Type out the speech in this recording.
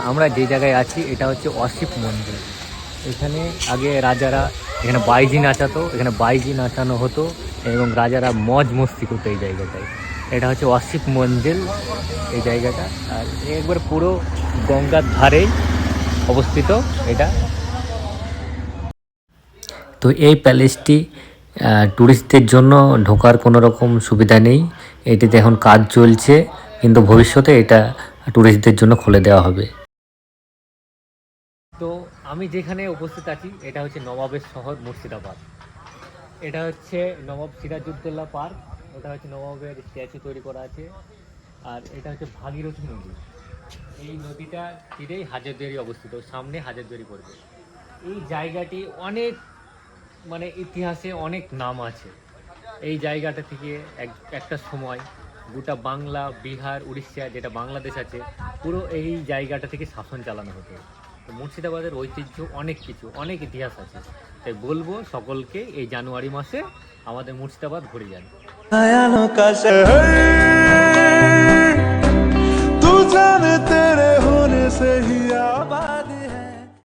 আমরা যে জায়গায় আছি এটা হচ্ছে অসিত মন্দির। এখানে আগে রাজারা এখানে বাইজি নাচাতো, এখানে বাইজি নাচানো হতো এবং রাজারা মজ মস্তি করতো এই জায়গাটায়। এটা হচ্ছে অসিত মঞ্জিল এই জায়গাটা, আর একবার পুরো গঙ্গার ধারেই অবস্থিত এটা। তো এই প্যালেসটি ট্যুরিস্টদের জন্য ঢোকার কোনো রকম সুবিধা নেই, এটিতে এখন কাজ চলছে, কিন্তু ভবিষ্যতে এটা ট্যুরিস্টদের জন্য খুলে দেওয়া হবে। তো আমি যেখানে উপস্থিত আছি এটা হচ্ছে নবাবের শহর মুর্শিদাবাদ। এটা হচ্ছে নবাব সিরাজউদ্দৌলা পার্ক, ওটা হচ্ছে নবাবের স্ট্যাচু তৈরি করা আছে। আর এটা হচ্ছে ভাগীরথী নদী, এই নদীটা তীরেই হাজারদুয়ারি অবস্থিত, সামনে হাজারদুয়ারি পড়বে। এই জায়গাটি অনেক মানে ইতিহাসে অনেক নাম আছে। এই জায়গাটা থেকে একটা সময় গোটা বাংলা, বিহার, উড়িষ্যা যেটা বাংলাদেশ আছে, পুরো এই জায়গাটা থেকে শাসন চালানো হতো। তো মুর্শিদাবাদের ঐতিহ্য অনেক কিছু, অনেক ইতিহাস আছে। তাই বলবো সকলকে এই জানুয়ারি মাসে আমাদের মুর্শিদাবাদ ঘুরে যান।